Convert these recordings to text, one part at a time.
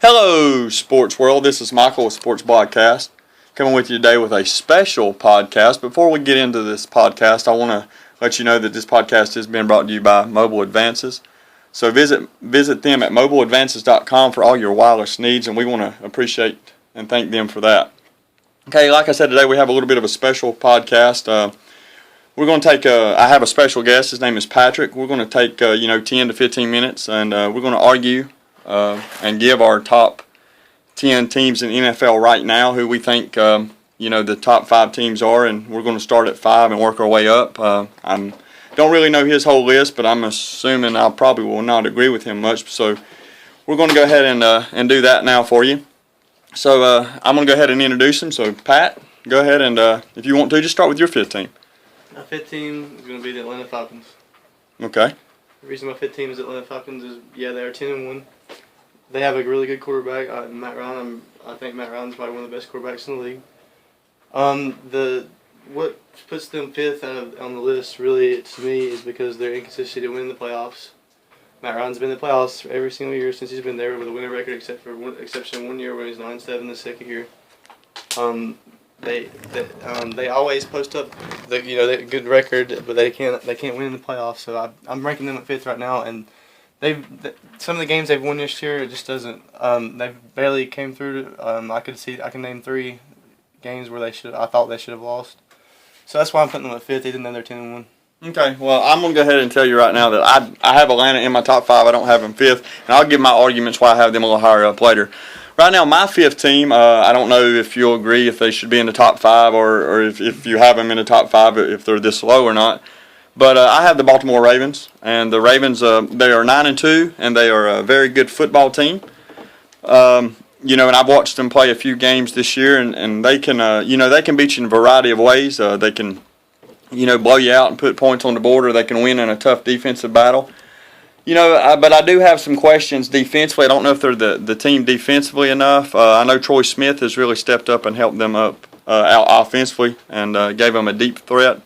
Hello, Sports World. This is Michael with Sports Podcast, coming with you today with a special podcast. Before we get into this podcast, I want to let you know that this podcast is being brought to you by Mobile Advances. So visit them at mobileadvances.com for all your wireless needs, and we want to appreciate and thank them for that. Okay, like I said, today we have a little bit of a special podcast. We're going to take, I have a special guest. His name is Patrick. We're going to take, 10 to 15 minutes, and we're going to argue and give our top 10 teams in the NFL right now, who we think, the top 5 teams are, and we're going to start at 5 and work our way up. I don't really know his whole list, but I'm assuming I probably will not agree with him much, so we're going to go ahead and do that now for you. So I'm going to go ahead and introduce him. So, Pat, go ahead and, if you want to, just start with your 5th team. My 5th team is going to be the Atlanta Falcons. Okay. The reason my 5th team is Atlanta Falcons is, they are 10-1. They have a really good quarterback, Matt Ryan. I think Matt Ryan's probably one of the best quarterbacks in the league. What puts them 5th on the list, really, to me, is because they're inconsistent in winning the playoffs. Matt Ryan's been in the playoffs every single year since he's been there with a winning record, except for one year where he's 9-7 the second year. They always post up the good record, but they can't win in the playoffs. So I'm ranking them at 5th right now, and some of the games they've won this year, it just doesn't. They barely came through. I can name 3 games where I thought they should have lost. So that's why I'm putting them at 5th, even though they're 10-1. Okay, well, I'm going to go ahead and tell you right now that I have Atlanta in my top 5. I don't have them 5th, and I'll give my arguments why I have them a little higher up later. Right now, my 5th team, I don't know if you'll agree if they should be in the top 5 or if you have them in the top 5, if they're this low or not. But I have the Baltimore Ravens, and the Ravens, they are 9-2, and they are a very good football team. And I've watched them play a few games this year, and they can, they can beat you in a variety of ways. They can, blow you out and put points on the board, or they can win in a tough defensive battle. But I do have some questions defensively. I don't know if they're the team defensively enough. I know Troy Smith has really stepped up and helped them out offensively and gave them a deep threat.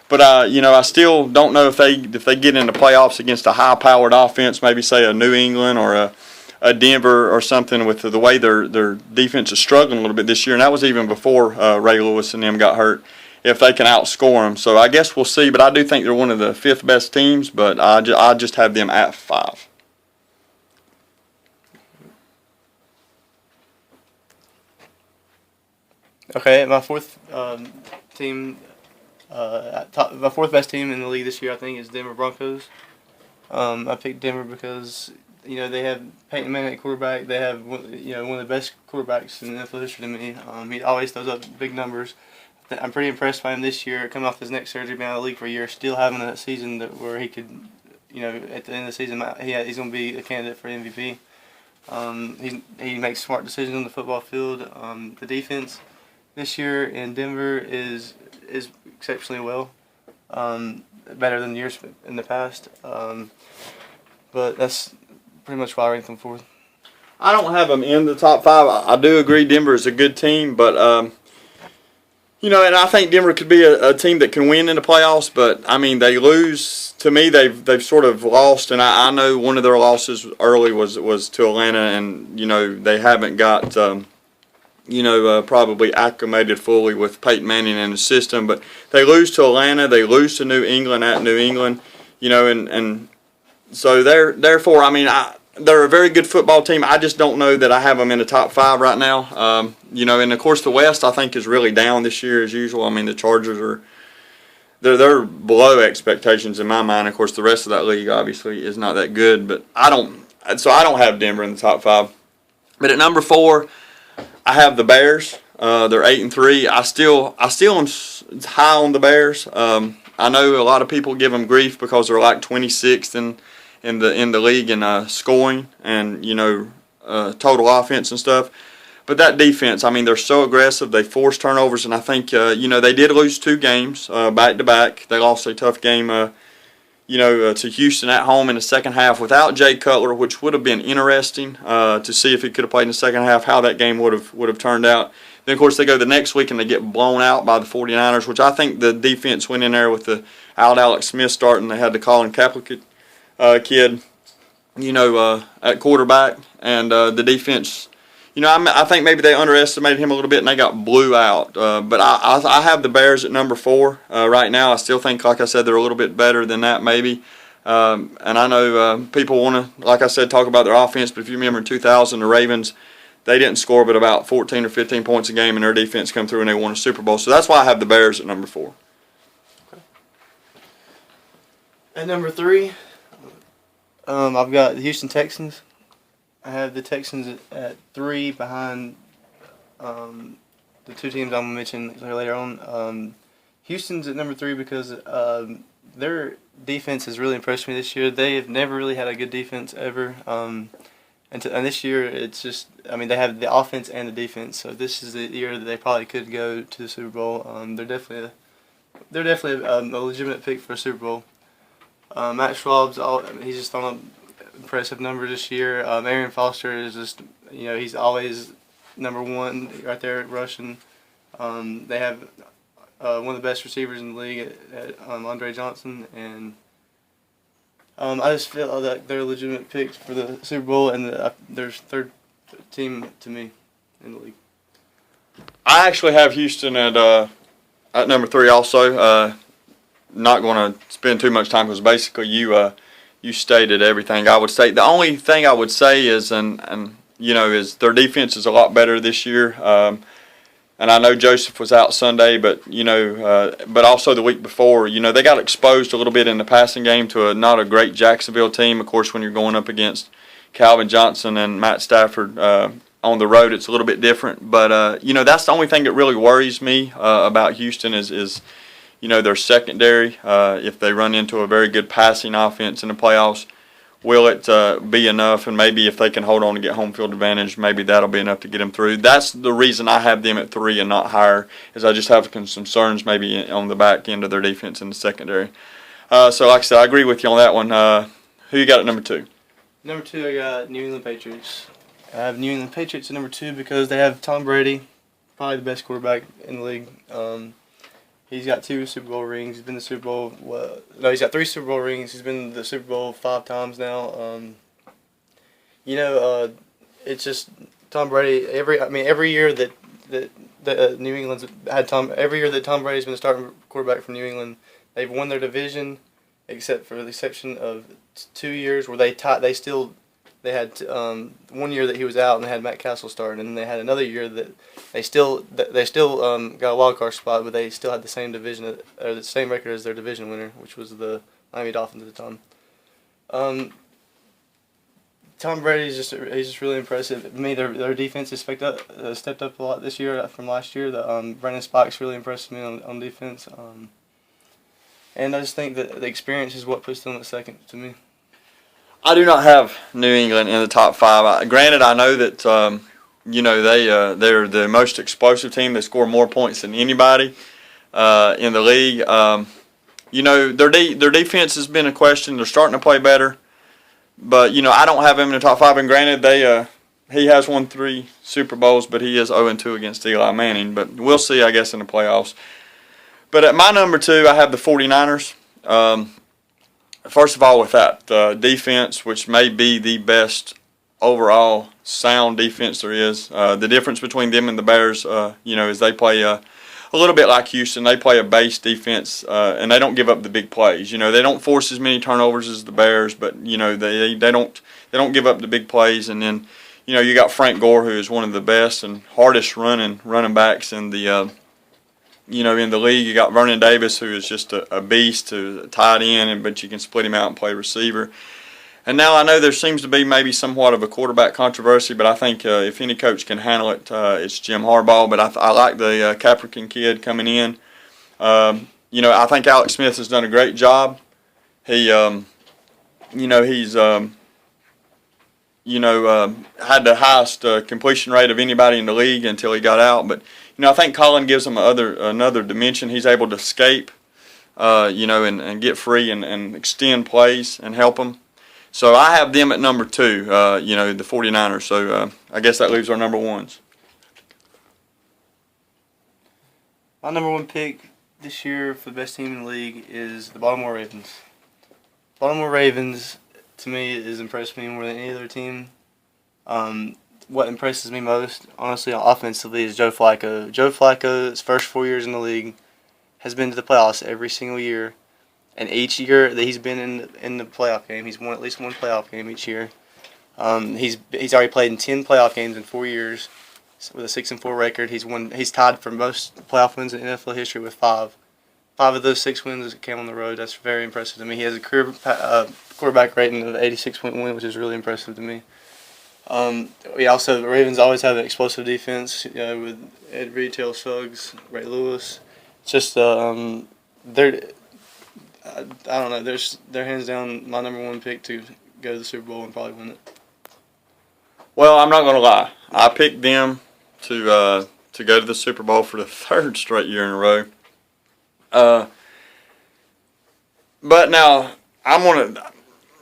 But I still don't know if they get into playoffs against a high-powered offense, maybe say a New England or a Denver or something, with the way their defense is struggling a little bit this year, and that was even before Ray Lewis and them got hurt, if they can outscore them. So I guess we'll see, but I do think they're one of the 5th best teams, but I just have them at 5. Okay, my 4th team, my 4th best team in the league this year, I think, is Denver Broncos. I picked Denver because they have Peyton Manning at quarterback. They have one of the best quarterbacks in NFL history to me. He always throws up big numbers. I'm pretty impressed by him this year, coming off his neck surgery, being out of the league for a year, still having a season where he could, at the end of the season, he's going to be a candidate for MVP. He makes smart decisions on the football field. The defense this year in Denver is exceptionally well, better than years in the past. But that's pretty much why I rank them 4th. I don't have them in the top 5. I do agree Denver is a good team, but and I think Denver could be a team that can win in the playoffs, but, they lose. To me, they've sort of lost, and I know one of their losses early was to Atlanta, and, they haven't got, probably acclimated fully with Peyton Manning and his system, but they lose to Atlanta, they lose to New England at New England, and so therefore, they're a very good football team. I just don't know that I have them in the top 5 right now. And of course the West I think is really down this year as usual. The Chargers they're below expectations in my mind. Of course the rest of that league obviously is not that good, but I don't have Denver in the top 5. But at number 4, I have the Bears. They're 8-3. I still am high on the Bears. I know a lot of people give them grief because they're like 26th in the league in scoring and total offense and stuff. But that defense, they're so aggressive. They force turnovers, and I think they did lose 2 games back to back. They lost a tough game to Houston at home in the second half without Jay Cutler, which would have been interesting to see if he could have played in the second half, how that game would have turned out. Then, of course, they go the next week and they get blown out by the 49ers, which I think the defense went in there with the Alex Smith starting. They had the Colin Kaepernick kid. at quarterback, and the defense. I think maybe they underestimated him a little bit, and they got blew out. But I have the Bears at number 4 right now. I still think, like I said, they're a little bit better than that maybe. And I know people want to, like I said, talk about their offense. But if you remember in 2000, the Ravens, they didn't score but about 14 or 15 points a game, and their defense come through and they won a Super Bowl. So that's why I have the Bears at number 4. At number 3, I've got the Houston Texans. I have the Texans at 3 behind the 2 teams I'm going to mention later on. Houston's at number 3 because their defense has really impressed me this year. They have never really had a good defense ever. And this year, it's just, they have the offense and the defense. So this is the year that they probably could go to the Super Bowl. They're definitely a legitimate pick for a Super Bowl. Matt Schwab's he's just on an impressive number this year. Arian Foster is just, he's always number 1 right there at rushing. They have one of the best receivers in the league at Andre Johnson, and I just feel like they're a legitimate pick for the Super Bowl, and they're 3rd team to me in the league. I actually have Houston at number 3 also. Not going to spend too much time because basically you stated everything. I would say the only thing I would say is is their defense is a lot better this year. And I know Joseph was out Sunday, but but also the week before, they got exposed a little bit in the passing game to not a great Jacksonville team. Of course, when you're going up against Calvin Johnson and Matt Stafford on the road, it's a little bit different. But that's the only thing that really worries me about Houston is their secondary. If they run into a very good passing offense in the playoffs, will it be enough? And maybe if they can hold on to get home field advantage, maybe that'll be enough to get them through. That's the reason I have them at 3 and not higher, is I just have some concerns maybe on the back end of their defense in the secondary. So like I said, I agree with you on that one. Who you got at number 2? Number 2, I got New England Patriots. I have New England Patriots at number 2 because they have Tom Brady, probably the best quarterback in the league. He's got 2 Super Bowl rings. He's been to the Super Bowl. He's got 3 Super Bowl rings. He's been to the Super Bowl 5 times now. It's just Tom Brady. Every year that New England's had every year that Tom Brady's been the starting quarterback for New England, they've won their division, except for the exception of 2 years where they had 1 year that he was out and they had Matt Castle starting, and then they had another year that they still got a wild card spot, but they still had the same division or the same record as their division winner, which was the Miami Dolphins at the time. Tom Brady's he's just really impressive. To me, their defense has stepped up a lot this year from last year. Brandon Spikes really impressed me on defense, and I just think that the experience is what puts them at 2nd to me. I do not have New England in the top 5. Granted, I know that they're the most explosive team. They score more points than anybody in the league. Their defense has been a question. They're starting to play better, but I don't have them in the top 5. And granted, he has won 3 Super Bowls, but he is 0-2 against Eli Manning. But we'll see, I guess, in the playoffs. But at my number 2, I have the 49ers. First of all, with that defense, which may be the best overall sound defense there is, the difference between them and the Bears, is they play a little bit like Houston. They play a base defense, and they don't give up the big plays. They don't force as many turnovers as the Bears, but they don't give up the big plays. And then you got Frank Gore, who is one of the best and hardest running backs in the in the league. You got Vernon Davis, who is just a beast, who's a tight end, but you can split him out and play receiver. And now I know there seems to be maybe somewhat of a quarterback controversy, but I think if any coach can handle it, it's Jim Harbaugh. But I like the Caprican kid coming in. I think Alex Smith has done a great job. He's had the highest completion rate of anybody in the league until he got out. But I think Colin gives him another dimension. He's able to escape, and get free and extend plays and help them. So I have them at number 2, the 49ers. So I guess that leaves our number 1s. My number 1 pick this year for the best team in the league is the Baltimore Ravens. Baltimore Ravens, to me has impressed me more than any other team. What impresses me most, honestly, offensively, is Joe Flacco. Joe Flacco, his first 4 years in the league, has been to the playoffs every single year. And each year that he's been in the playoff game, he's won at least one playoff game each year. He's already played in 10 playoff games in 4 years with a 6-4 record. He's tied for most playoff wins in NFL history with 5. 5 of those 6 wins came on the road. That's very impressive to me. He has a career quarterback rating of 86.1, which is really impressive to me. The Ravens always have an explosive defense, with Ed Reed, Taylor Suggs, Ray Lewis. It's just I don't know. They're hands down my number 1 pick to go to the Super Bowl and probably win it. Well, I'm not going to lie. I picked them to go to the Super Bowl for the 3rd straight year in a row. But now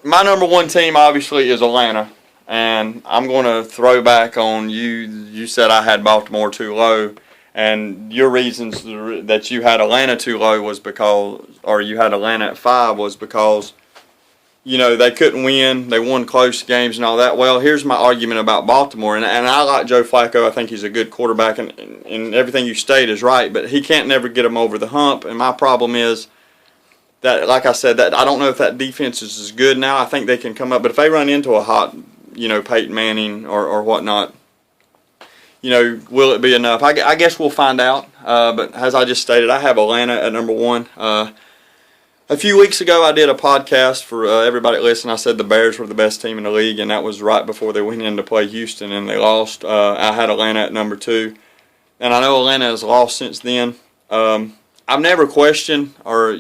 my number 1 team obviously is Atlanta, and I'm going to throw back on you. You said I had Baltimore too low. And your reasons that you had Atlanta too low was because, or you had Atlanta at 5 was because, they couldn't win. They won close games and all that. Well, here's my argument about Baltimore. And I like Joe Flacco. I think he's a good quarterback, and everything you state is right. But he can't never get them over the hump. And my problem is that, like I said, that I don't know if that defense is as good now. I think they can come up. But if they run into a hot, Peyton Manning or whatnot, will it be enough? I guess we'll find out. But as I just stated, I have Atlanta at number 1. A few weeks ago, I did a podcast for everybody that listened. I said the Bears were the best team in the league, and that was right before they went in to play Houston, and they lost. I had Atlanta at number 2. And I know Atlanta has lost since then. I've never questioned or,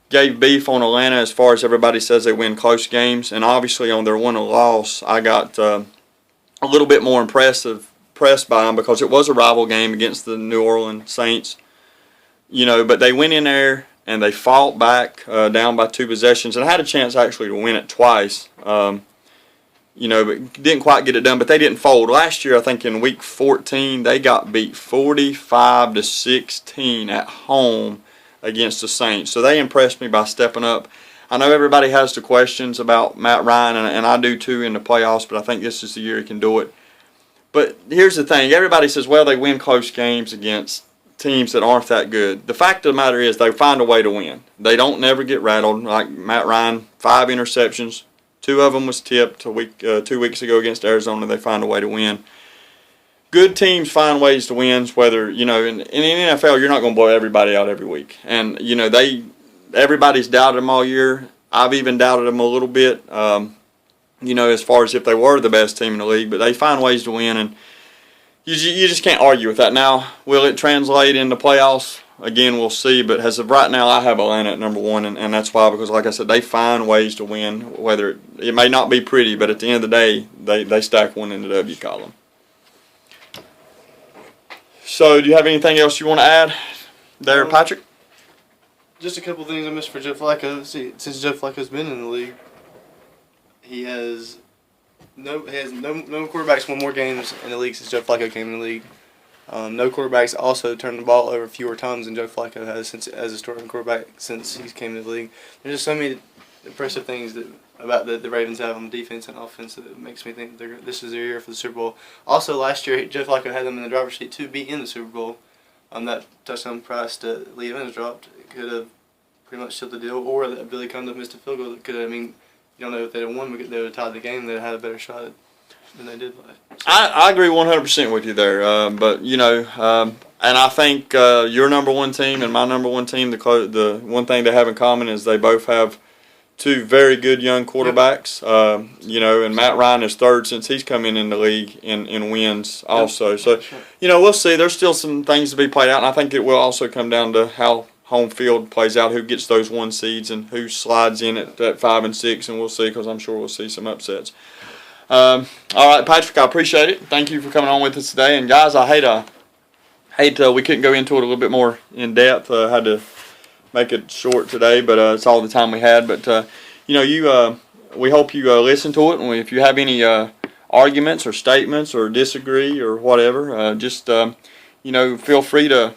gave beef on Atlanta as far as everybody says they win close games. And obviously on their win or loss, I got a little bit more impressed by them because it was a rival game against the New Orleans Saints. But they went in there and they fought back down by 2 possessions, and I had a chance actually to win it twice. But didn't quite get it done. But they didn't fold. Last year, I think in Week 14, they got beat 45-16 at home against the Saints. So they impressed me by stepping up. I know everybody has the questions about Matt Ryan, and I do too in the playoffs, but I think this is the year he can do it. But here's the thing. Everybody says, well, they win close games against teams that aren't that good. The fact of the matter is they find a way to win. They don't never get rattled. Like Matt Ryan, 5 interceptions. 2 of them was tipped 2 weeks ago against Arizona. They find a way to win. Good teams find ways to win, whether, in the NFL, you're not going to blow everybody out every week. And, everybody's doubted them all year. I've even doubted them a little bit, as far as if they were the best team in the league. But they find ways to win, and you just can't argue with that. Now, will it translate into playoffs? Again, we'll see. But as of right now, I have Atlanta at number 1, and that's why, because like I said, they find ways to win. Whether it may not be pretty, but at the end of the day, they stack one in the W column. So, do you have anything else you want to add there, Patrick? Just a couple things I missed for Joe Flacco. See, since Joe Flacco's been in the league, he has no quarterbacks won more games in the league since Joe Flacco came in the league. No quarterbacks also turned the ball over fewer times than Joe Flacco has as a starting quarterback since he came in the league. There's just so many impressive things about the Ravens have on defense and offense that makes me think this is their year for the Super Bowl. Also, last year, Joe Flacco had them in the driver's seat to be in the Super Bowl. That touchdown pass that Lee Evans dropped could have pretty much sealed the deal, or that Billy Cundiff missed a field goal that could have, you don't know if they'd have won, but they would have tied the game. They'd have had a better shot than they did last. So. I agree 100% with you there. But, and I think your number 1 team and my number 1 team, the one thing they have in common is they both have 2 very good young quarterbacks. Yep. And Matt Ryan is 3rd since he's come in the league in wins also. Yep. So, we'll see. There's still some things to be played out, and I think it will also come down to how home field plays out, who gets those 1 seeds and who slides in at 5 and 6, and we'll see, because I'm sure we'll see some upsets. All right, Patrick, I appreciate it. Thank you for coming on with us today. And guys, I hate we couldn't go into it a little bit more in depth. Had to make it short today, but it's all the time we had. But we hope you listen to it, and if you have any arguments or statements or disagree or whatever, just feel free to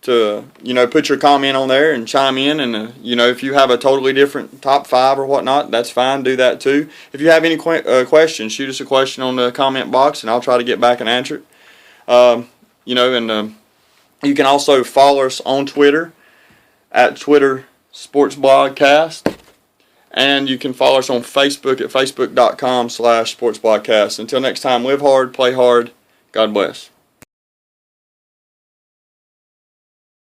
to put your comment on there and chime in. And if you have a totally different top 5 or whatnot, that's fine. Do that too. If you have any questions, shoot us a question on the comment box, and I'll try to get back and answer it. You can also follow us on Twitter at Twitter Sports Blogcast, and you can follow us on Facebook at facebook.com/sportsblogcast. Until next time, live hard, play hard. God bless.